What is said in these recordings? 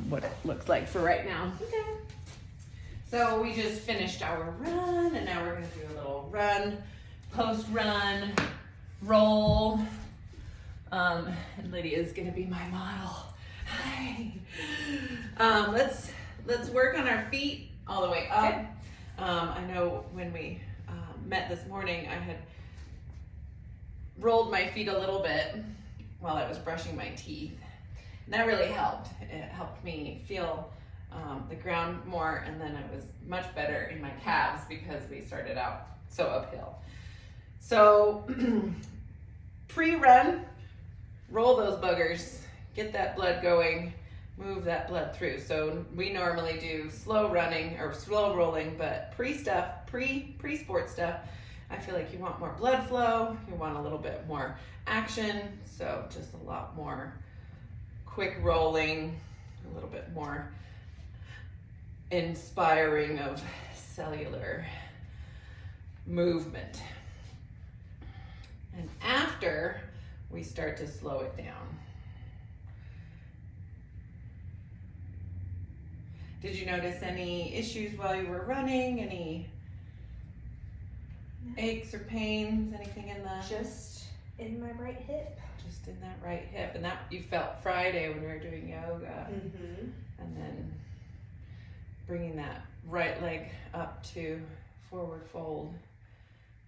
what it looks like for right now. Okay. So we just finished our run, and now we're gonna do a little run, post-run, roll. And Lydia's gonna be my model. Hi. Let's work on our feet all the way up. Okay. I know when we met this morning, I had rolled my feet a little bit while I was brushing my teeth. And that really helped. It helped me feel the ground more, and then I was much better in my calves because we started out so uphill. So pre-run, roll those buggers, get that blood going, move that blood through. So we normally do slow running or slow rolling, but pre-sport stuff, I feel like you want more blood flow, you want a little bit more action, so just a lot more quick rolling, a little bit more inspiring of cellular movement. And after, we start to slow it down. Did you notice any issues while you were running? Any aches or pains? Anything in the... Just in my right hip. Just in that right hip. And that you felt Friday when we were doing yoga. Mm-hmm. And then bringing that right leg up to forward fold.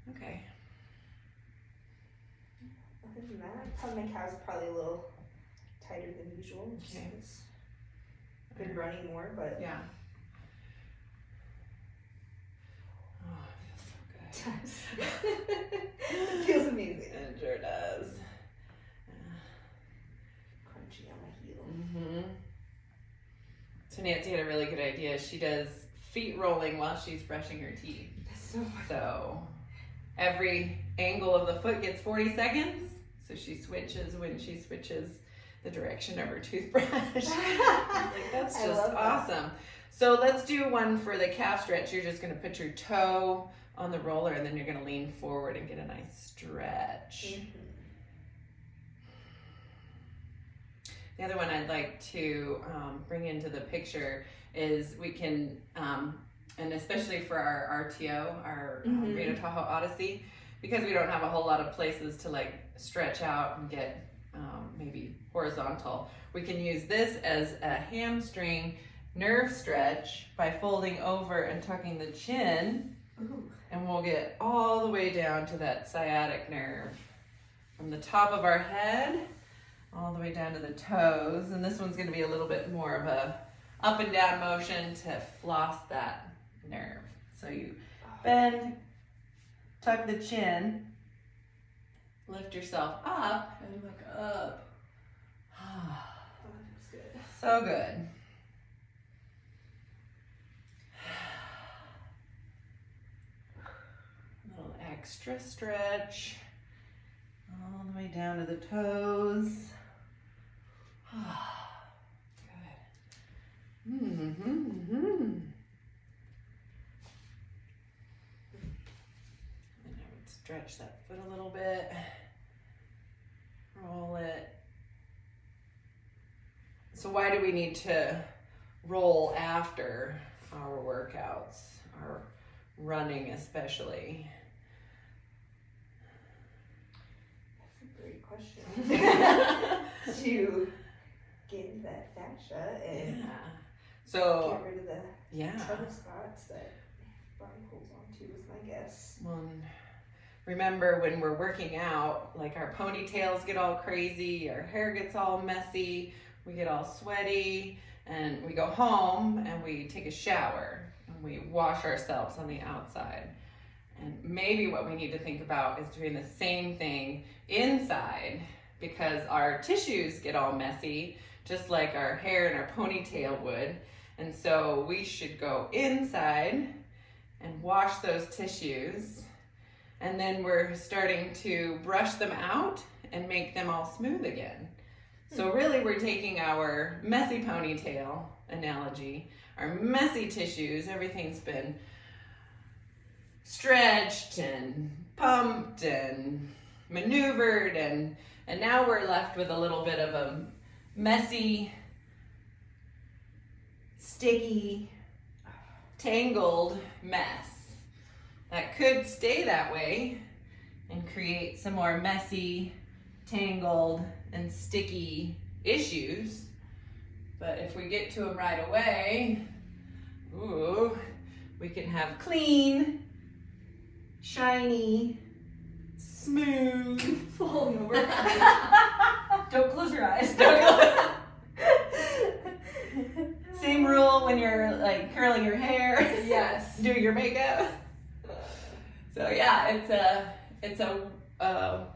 Okay. Other than that, probably my calves are probably a little tighter than usual. Okay. Just been running more, but Yeah. Oh, it feels so good. it feels amazing. It sure does. Crunchy on my heel. Mm-hmm. So Nancy had a really good idea. She does feet rolling while she's brushing her teeth. That's so fun. So every angle of the foot gets 40 seconds. So she switches when she switches the direction of her toothbrush. That's just awesome. So let's do one for the calf stretch. You're just going to put your toe on the roller, and then you're going to lean forward and get a nice stretch. Mm-hmm. The other one I'd like to bring into the picture is we can, and especially for our RTO, our Reno Tahoe Odyssey, because we don't have a whole lot of places to like stretch out and get maybe horizontal, we can use this as a hamstring nerve stretch by folding over and tucking the chin. Ooh. And we'll get all the way down to that sciatic nerve from the top of our head all the way down to the toes. And this one's going to be a little bit more of a up and down motion to floss that nerve. So you bend, tuck the chin, lift yourself up, and look up. Oh, that's good. So good. A little extra stretch all the way down to the toes. Good. Mm-hmm. And I would stretch that foot a little bit. Roll it. So why do we need to roll after our workouts, our running especially? That's a great question. To get into that fascia and So get rid of the trouble spots that body holds on to is my guess. Well, remember when we're working out, like our ponytails get all crazy, our hair gets all messy, we get all sweaty, and we go home and we take a shower and we wash ourselves on the outside. And maybe what we need to think about is doing the same thing inside, because our tissues get all messy, just like our hair and our ponytail would. And so we should go inside and wash those tissues. And then we're starting to brush them out and make them all smooth again. So really we're taking our messy ponytail analogy, our messy tissues, everything's been stretched and pumped and maneuvered, and now we're left with a little bit of a messy sticky, tangled mess that could stay that way and create some more messy, tangled, and sticky issues. But if we get to them right away, ooh, we can have clean, shiny, smooth. Falling over. Don't close your eyes. Same rule when you're like curling your hair. Yes. Doing your makeup. So yeah, it's a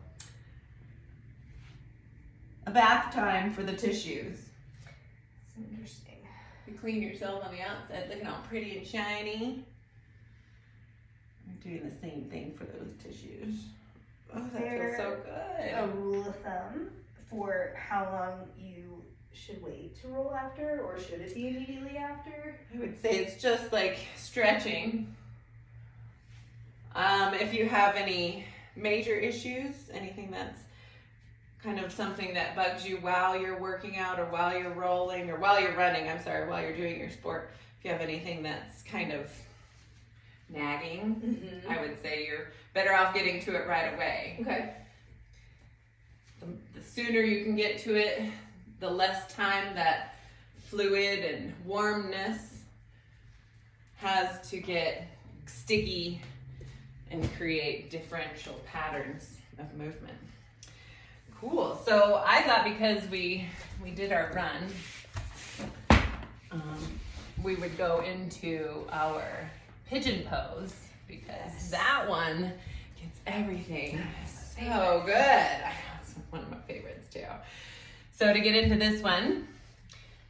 bath time for the tissues. That's interesting. You clean yourself on the outside, looking all pretty and shiny. I'm doing the same thing for those tissues. Oh, that feels so good. A rule of thumb for how long you should wait to roll after, or should it be immediately after? I would say it's just like stretching. If you have any major issues, anything that's kind of something that bugs you while you're working out or while you're rolling or while you're running, while you're doing your sport, if you have anything that's kind of nagging, I would say you're better off getting to it right away. Okay. The sooner you can get to it, the less time that fluid and warmness has to get sticky and create differential patterns of movement. Cool. So I thought because we did our run, we would go into our pigeon pose because that one gets everything so good. It's one of my favorites too. So to get into this one,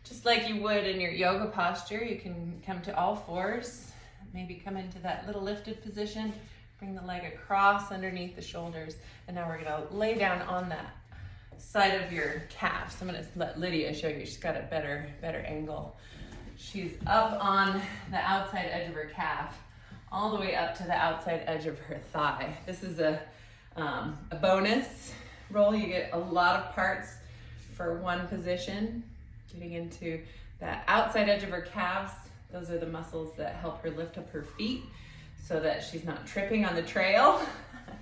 just like you would in your yoga posture, you can come to all fours, maybe come into that little lifted position, bring the leg across underneath the shoulders, and now we're gonna lay down on that side of your calf. So I'm gonna let Lydia show you, she's got a better angle. She's up on the outside edge of her calf, all the way up to the outside edge of her thigh. This is a bonus roll. You get a lot of parts for one position. Getting into that outside edge of her calves, those are the muscles that help her lift up her feet so that she's not tripping on the trail.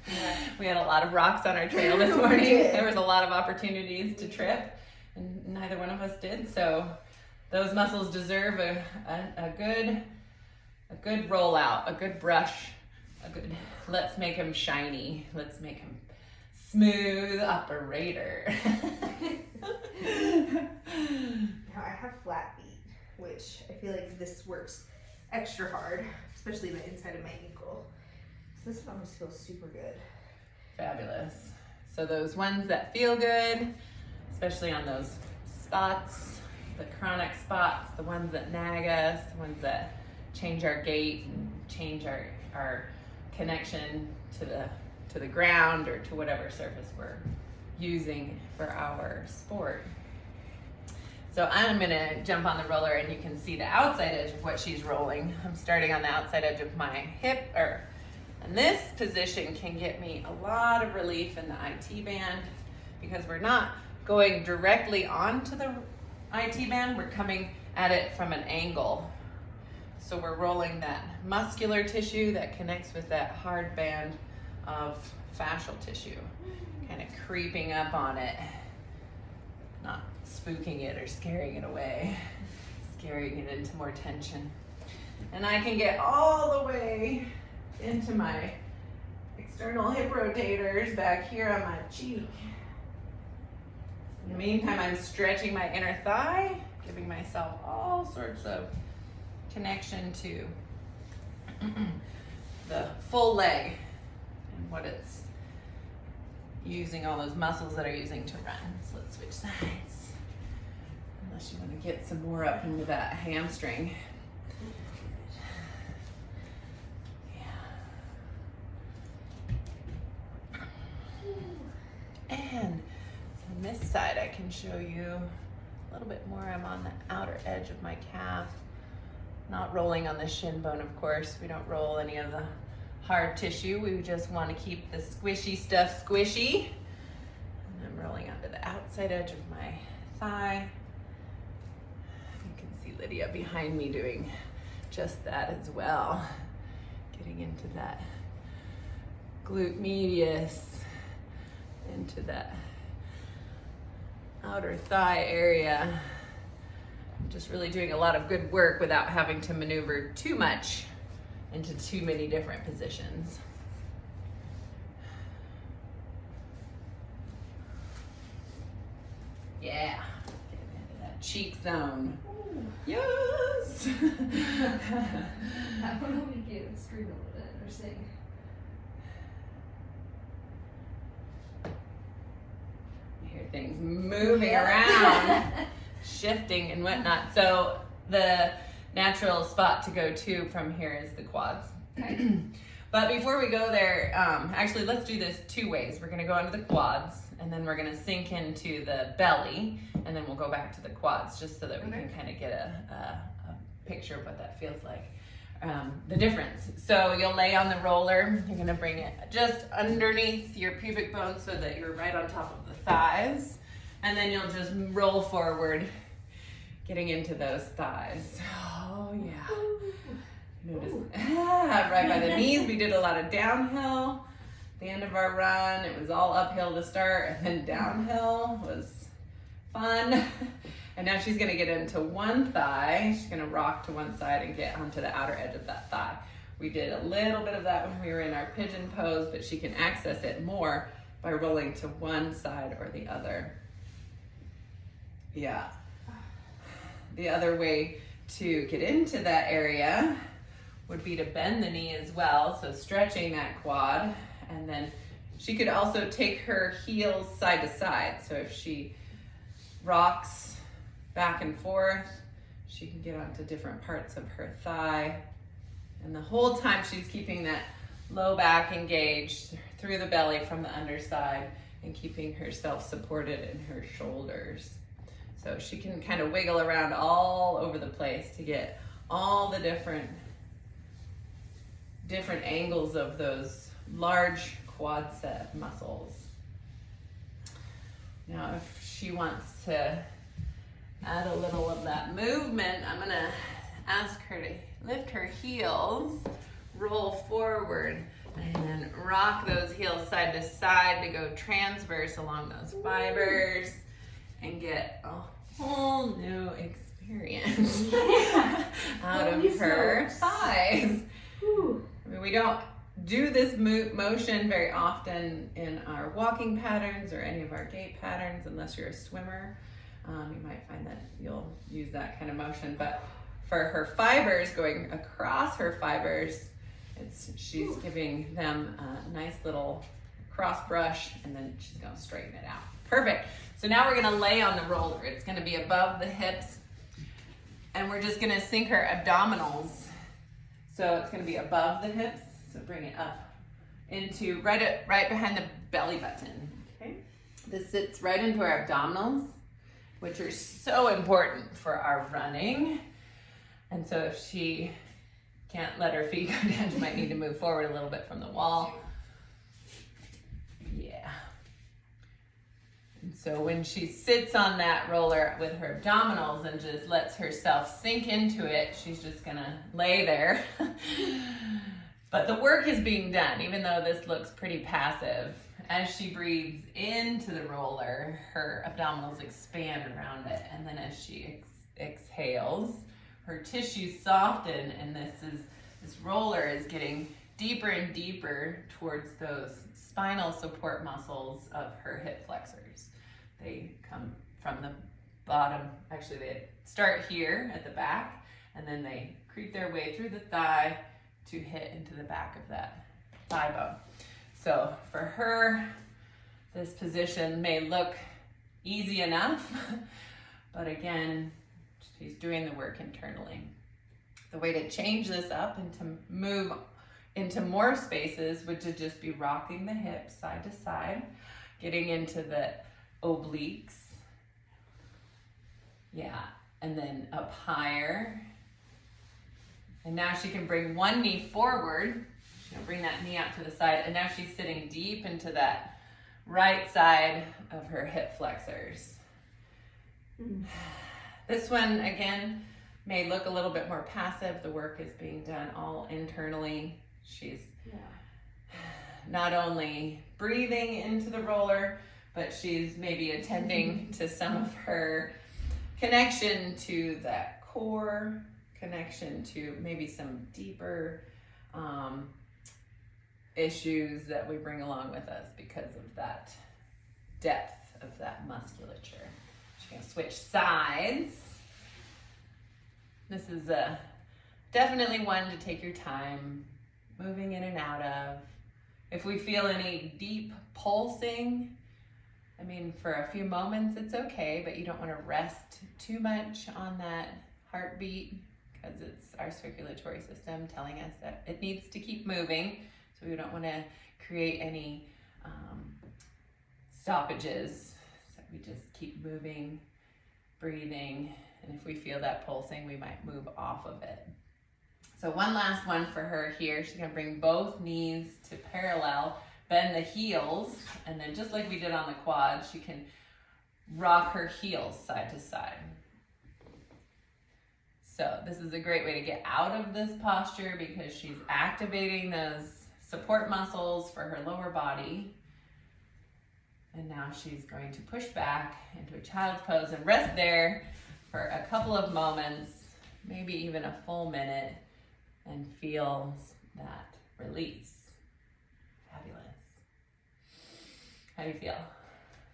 Yeah. We had a lot of rocks on our trail this morning. There was a lot of opportunities to trip, and neither one of us did. So those muscles deserve a good rollout, a good brush, let's make them shiny. Let's make them smooth operator. Now I have flat feet, which I feel like this works extra hard, especially the inside of my ankle. So this one always feels super good. Fabulous. So those ones that feel good, especially on those spots, the chronic spots, the ones that nag us, the ones that change our gait and change our connection to the ground or to whatever surface we're using for our sport. So I'm gonna jump on the roller and you can see the outside edge of what she's rolling. I'm starting on the outside edge of my hip, and this position can get me a lot of relief in the IT band because we're not going directly onto the IT band, we're coming at it from an angle. So we're rolling that muscular tissue that connects with that hard band of fascial tissue, kind of creeping up on it, not spooking it or scaring it away, scaring it into more tension. And I can get all the way into my external hip rotators back here on my cheek. In the meantime, I'm stretching my inner thigh, giving myself all sorts of connection to the full leg and what it's using, all those muscles that are using to run. So let's switch sides. Unless you want to get some more up into that hamstring. And on this side, I can show you a little bit more. I'm on the outer edge of my calf, not rolling on the shin bone, of course. We don't roll any of the hard tissue. We just want to keep the squishy stuff squishy. And I'm rolling onto the outside edge of my thigh. You can see video behind me doing just that as well. Getting into that glute medius, into that outer thigh area. Just really doing a lot of good work without having to maneuver too much into too many different positions. Yeah, getting into that cheek zone. Ooh. Yes! That one will make you scream a little bit or sing. You hear things moving around, shifting and whatnot. So the natural spot to go to from here is the quads. Okay. But before we go there, actually let's do this two ways. We're gonna go into the quads and then we're gonna sink into the belly and then we'll go back to the quads just so that we can kind of get a picture of what that feels like. The difference. So you'll lay on the roller, you're gonna bring it just underneath your pubic bone so that you're right on top of the thighs. And then you'll just roll forward, getting into those thighs. Oh yeah. Notice, right by the knees. We did a lot of downhill. The end of our run, it was all uphill to start and then downhill was fun. And now she's gonna get into one thigh. She's gonna rock to one side and get onto the outer edge of that thigh. We did a little bit of that when we were in our pigeon pose, but she can access it more by rolling to one side or the other. Yeah. The other way to get into that area would be to bend the knee as well, so stretching that quad, and then she could also take her heels side to side. So if she rocks back and forth, she can get onto different parts of her thigh. And the whole time she's keeping that low back engaged through the belly from the underside and keeping herself supported in her shoulders. So she can kind of wiggle around all over the place to get all the different angles of those large quadricep muscles. Now, if she wants to add a little of that movement, I'm gonna ask her to lift her heels, roll forward, and then rock those heels side to side to go transverse along those fibers and get a whole new experience out of her thighs. I mean, we don't do this motion very often in our walking patterns or any of our gait patterns unless you're a swimmer. You might find that you'll use that kind of motion, but for her fibers, going across her fibers, she's giving them a nice little cross brush and then she's gonna straighten it out. Perfect. So now we're gonna lay on the roller. It's gonna be above the hips and we're just gonna sink her abdominals. So it's gonna be above the hips. So bring it up into right behind the belly button. Okay. This sits right into our abdominals, which are so important for our running. And so if she can't let her feet go down, she might need to move forward a little bit from the wall. Yeah. And so when she sits on that roller with her abdominals and just lets herself sink into it, she's just gonna lay there. But the work is being done, even though this looks pretty passive. As she breathes into the roller, her abdominals expand around it. And then as she exhales, her tissues soften, and this roller is getting deeper and deeper towards those spinal support muscles of her hip flexors. They come from the bottom, actually they start here at the back, and then they creep their way through the thigh to hit into the back of that thigh bone. So for her, this position may look easy enough, but again, she's doing the work internally. The way to change this up and to move into more spaces would to just be rocking the hips side to side, getting into the obliques. Yeah, and then up higher. And now she can bring one knee forward. She's gonna bring that knee out to the side, and now she's sitting deep into that right side of her hip flexors. This one, again, may look a little bit more passive, the work is being done all internally. She's not only breathing into the roller, but she's maybe attending to some of her connection to that core, connection to maybe some deeper issues that we bring along with us because of that depth of that musculature. She's gonna switch sides. This is definitely one to take your time moving in and out of. If we feel any deep pulsing, I mean, for a few moments it's okay, but you don't want to rest too much on that heartbeat because it's our circulatory system telling us that it needs to keep moving. So we don't want to create any stoppages. So we just keep moving, breathing, and if we feel that pulsing, we might move off of it. So one last one for her here. She's gonna bring both knees to parallel, bend the heels, and then just like we did on the quad, she can rock her heels side to side. So this is a great way to get out of this posture because she's activating those support muscles for her lower body. And now she's going to push back into a child's pose and rest there for a couple of moments, maybe even a full minute, and feel that release. Fabulous. How do you feel?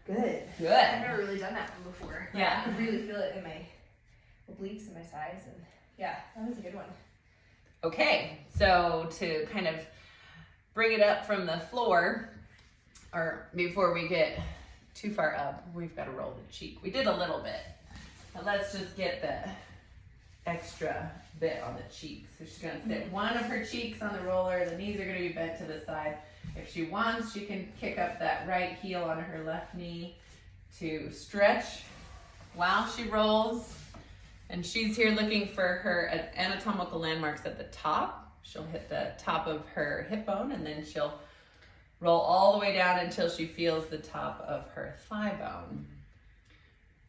Good. Good. I've never really done that one before. Yeah. I really feel it in my obliques and my sides, and yeah, that was a good one. Okay, so to kind of bring it up from the floor, or before we get too far up, we've got to roll the cheek. We did a little bit, but let's just get the extra bit on the cheek. So she's gonna sit one of her cheeks on the roller, the knees are gonna be bent to the side. If she wants, she can kick up that right heel on her left knee to stretch while she rolls. And she's here looking for her anatomical landmarks at the top. She'll hit the top of her hip bone and then she'll roll all the way down until she feels the top of her thigh bone.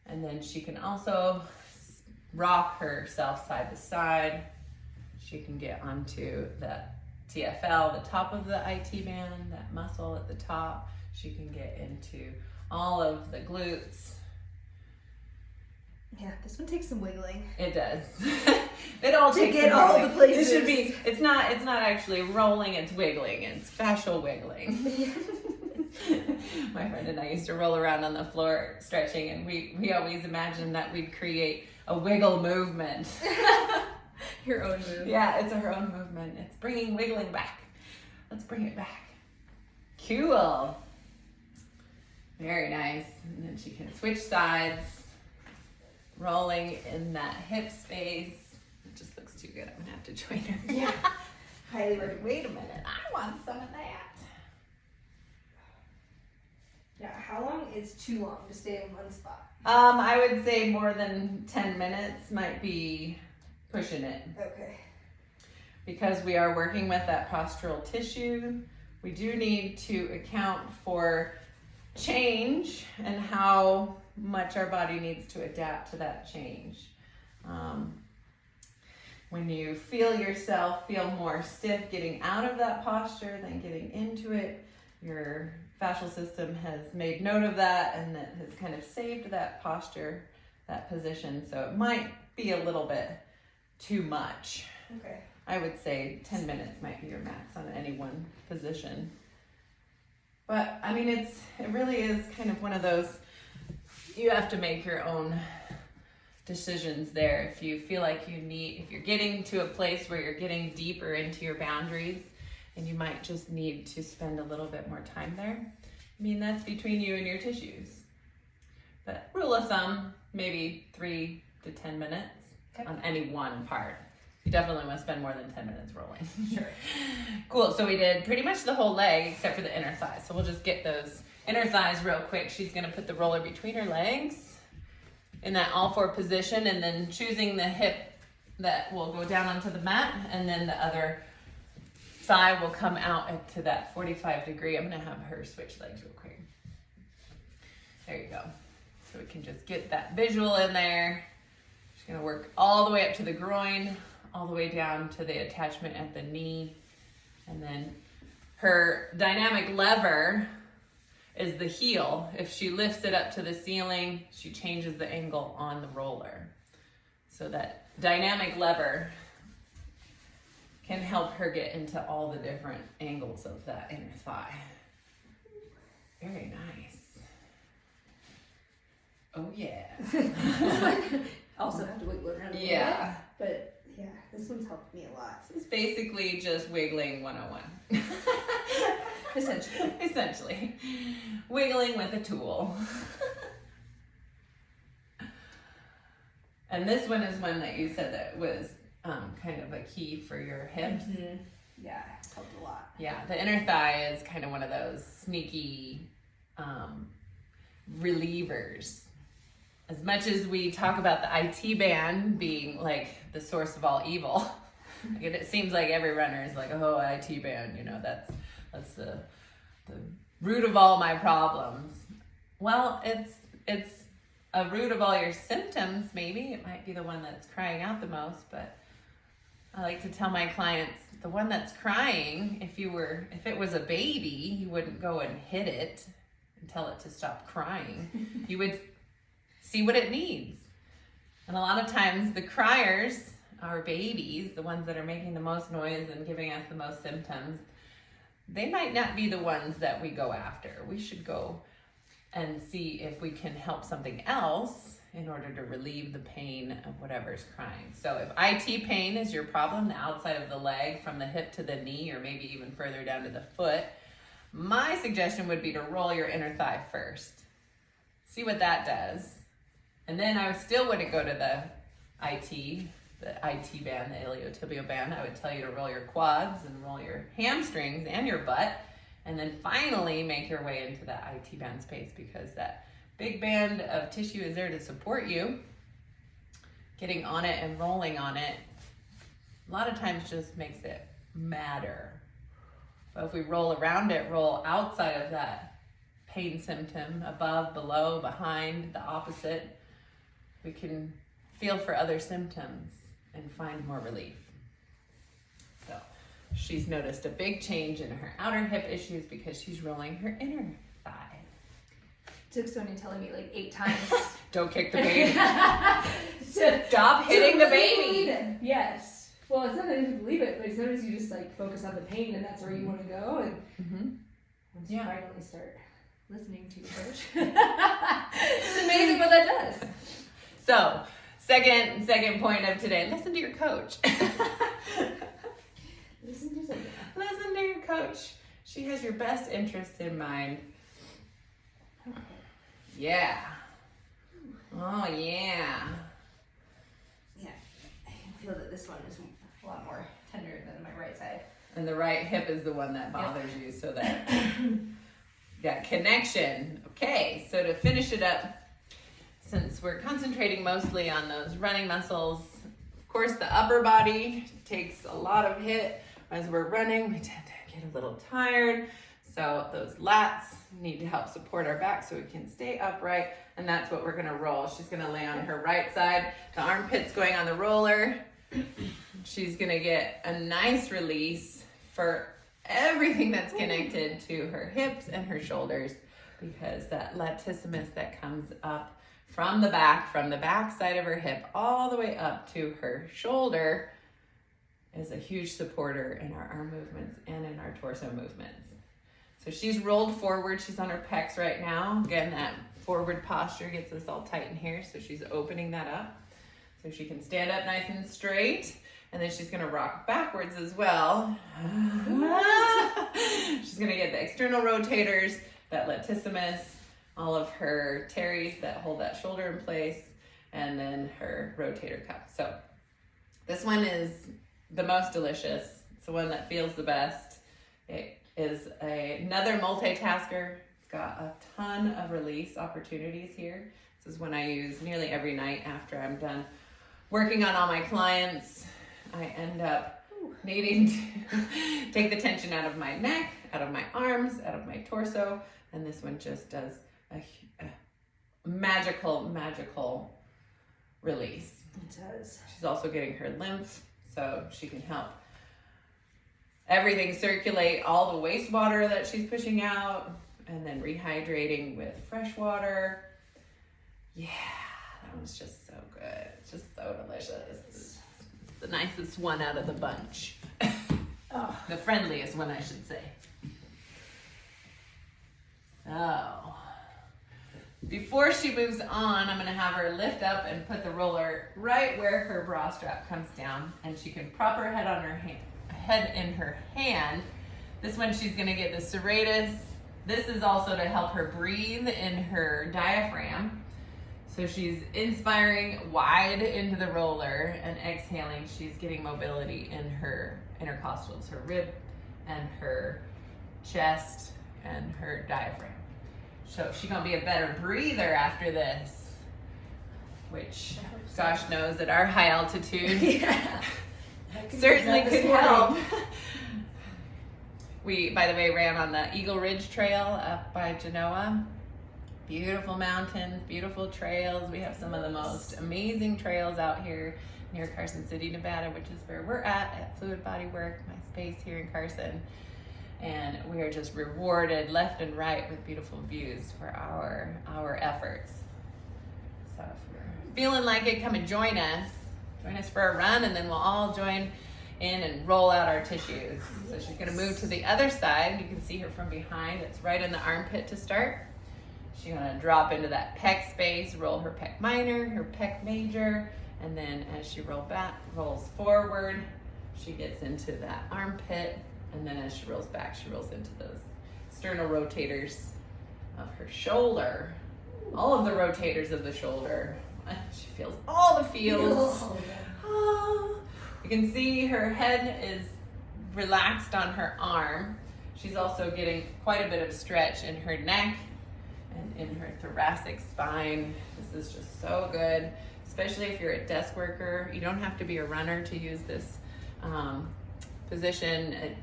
And then she can also rock herself side to side. She can get onto the TFL, the top of the IT band, that muscle at the top. She can get into all of the glutes. Yeah, this one takes some wiggling. It does. It all To takes get some all wiggling. the places. It should be. It's not actually rolling. It's wiggling. It's fascial wiggling. My friend and I used to roll around on the floor stretching, and we always imagined that we'd create a wiggle movement. Your own move. Yeah, it's her own movement. It's bringing wiggling back. Let's bring it back. Cool. Very nice. And then she can switch sides, rolling in that hip space. It just looks too good. I'm gonna have to join her. Yeah. Highly recommend. Wait a minute. I want some of that. Yeah, how long is too long to stay in one spot? I would say more than 10 minutes might be pushing it. Okay. Because we are working with that postural tissue, we do need to account for change and how much our body needs to adapt to that change. When you feel yourself feel more stiff getting out of that posture than getting into it, your fascial system has made note of that and that has kind of saved that posture, that position. So it might be a little bit too much. Okay. I would say 10 minutes might be your max on any one position. But I mean, it really is kind of one of those, you have to make your own decisions there. If you feel like if you're getting to a place where you're getting deeper into your boundaries and you might just need to spend a little bit more time there, I mean, that's between you and your tissues. But rule of thumb, maybe 3 to 10 minutes on any one part. You definitely want to spend more than 10 minutes rolling. Sure. Cool, so we did pretty much the whole leg except for the inner thighs. So we'll just get those inner thighs real quick. She's gonna put the roller between her legs in that all four position and then choosing the hip that will go down onto the mat and then the other thigh will come out to that 45 degree. I'm gonna have her switch legs real quick. There you go. So we can just get that visual in there. She's Gonna work all the way up to the groin, all the way down to the attachment at the knee. And then her dynamic lever is the heel. If she lifts it up to the ceiling, she changes the angle on the roller. So that dynamic lever can help her get into all the different angles of that inner thigh. Very nice. Oh yeah. Also have to wiggle around a little Yeah. bit, but yeah, this one's helped me a lot. It's basically just wiggling 101. Essentially. Wiggling with a tool. And this one is one that you said that was kind of a key for your hips. Mm-hmm. Yeah, it's helped a lot. Yeah, the inner thigh is kind of one of those sneaky relievers. As much as we talk about the IT band being like the source of all evil, like it seems like every runner is like, oh, IT band, you know, that's the root of all my problems. Well, it's a root of all your symptoms, maybe. It might be the one that's crying out the most, but I like to tell my clients, the one that's crying, if it was a baby, you wouldn't go and hit it and tell it to stop crying. You would see what it needs. And a lot of times the criers are babies, the ones that are making the most noise and giving us the most symptoms. They might not be the ones that we go after. We should go and see if we can help something else in order to relieve the pain of whatever's crying. So if IT pain is your problem, the outside of the leg from the hip to the knee, or maybe even further down to the foot, my suggestion would be to roll your inner thigh first. See what that does. And then I still wouldn't go to the IT band, the iliotibial band. I would tell you to roll your quads and roll your hamstrings and your butt. And then finally make your way into that IT band space, because that big band of tissue is there to support you. Getting on it and rolling on it, a lot of times just makes it madder. But if we roll around it, roll outside of that pain symptom, above, below, behind, the opposite, we can feel for other symptoms and find more relief. So she's noticed a big change in her outer hip issues because she's rolling her inner thigh. Took Sonia telling me like 8 times. Don't kick the baby. Stop hitting the baby. Yes. Well, it's not that you believe it, but sometimes you just like focus on the pain and that's where you want to go. And once you finally start listening to your coach, it's amazing what that does. So, second point of today, listen to your coach. Listen to your coach. She has your best interest in mind. Yeah. Oh, yeah. Yeah. I can feel that this one is a lot more tender than my right side. And the right hip is the one that bothers you, so that connection. Okay, so to finish it up, since we're concentrating mostly on those running muscles, of course the upper body takes a lot of hit. As we're running, we tend to get a little tired. So those lats need to help support our back so we can stay upright. And that's what we're gonna roll. She's gonna lay on her right side. The armpit's going on the roller. She's gonna get a nice release for everything that's connected to her hips and her shoulders, because that latissimus that comes up from the back side of her hip all the way up to her shoulder is a huge supporter in our arm movements and in our torso movements. So she's rolled forward. She's on her pecs right now. Again, that forward posture gets us all tight in here. So she's opening that up so she can stand up nice and straight. And then she's gonna rock backwards as well. She's gonna get the external rotators, that latissimus, all of her teres that hold that shoulder in place, and then her rotator cuff. So this one is the most delicious. It's the one that feels the best. It is another multitasker. It's got a ton of release opportunities here. This is one I use nearly every night after I'm done working on all my clients. I end up needing to take the tension out of my neck, out of my arms, out of my torso, and this one just does a magical release. It does. She's also getting her lymph, so she can help everything circulate, all the wastewater that she's pushing out, and then rehydrating with fresh water. Yeah, that was just so good. It's just so delicious. It's the nicest one out of the bunch. Oh. The friendliest one, I should say. So, before she moves on, I'm gonna have her lift up and put the roller right where her bra strap comes down, and she can prop her head on her head in her hand. This one she's gonna get the serratus. This is also to help her breathe in her diaphragm. So she's inspiring wide into the roller and exhaling. She's getting mobility in her intercostals, her rib and her chest and her diaphragm. So she's gonna be a better breather after this, which gosh knows at our high altitude certainly could help. We, by the way, ran on the Eagle Ridge Trail up by Genoa. Beautiful mountains, beautiful trails. We have some of the most amazing trails out here near Carson City, Nevada, which is where we're at Fluid Body Work, my space here in Carson. And we are just rewarded left and right with beautiful views for our efforts. So if you're feeling like it, come and join us for a run, and then we'll all join in and roll out our tissues. So she's gonna move to the other side. You can see her from behind. It's right in the armpit to start. She's gonna drop into that pec space, roll her pec minor, her pec major, and then as she rolls forward, she gets into that armpit, and then as she rolls back, she rolls into those sternal rotators of her shoulder. All of the rotators of the shoulder. She feels all the feels. Oh. You can see her head is relaxed on her arm. She's also getting quite a bit of stretch in her neck and in her thoracic spine. This is just so good, especially if you're a desk worker. You don't have to be a runner to use this position.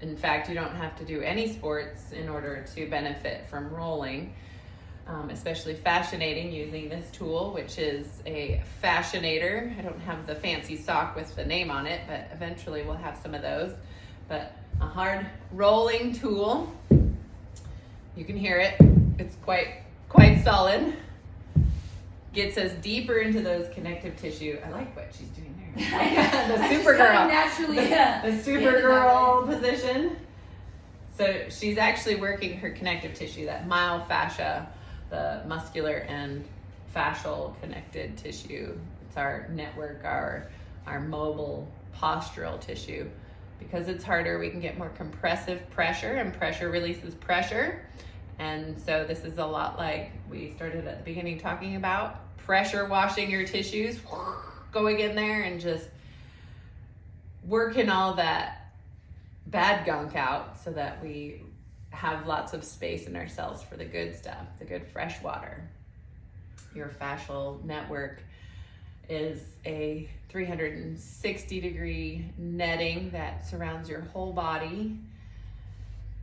In fact, you don't have to do any sports in order to benefit from rolling, especially fascianating using this tool, which is a fascinator. I don't have the fancy sock with the name on it, but eventually we'll have some of those. But a hard rolling tool. You can hear it. It's quite solid. Gets us deeper into those connective tissue. I like what she's doing there. The Supergirl. Naturally, the Supergirl position. So she's actually working her connective tissue, that myofascia, the muscular and fascial connected tissue. It's our network, our mobile postural tissue. Because it's harder, we can get more compressive pressure, and pressure releases pressure. And so this is a lot like we started at the beginning talking about, pressure washing your tissues, going in there and just working all that bad gunk out so that we have lots of space in our cells for the good stuff, the good fresh water. Your fascial network is a 360-degree netting that surrounds your whole body.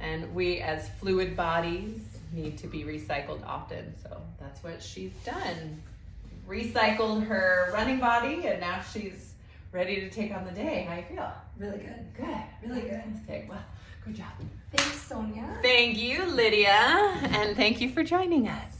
And we as fluid bodies need to be recycled often. So that's what she's done. Recycled her running body, and now she's ready to take on the day. How you feel? Really good. Good. Really good. Fantastic. Well, good job. Thanks, Sonia. Thank you, Lydia. And thank you for joining us.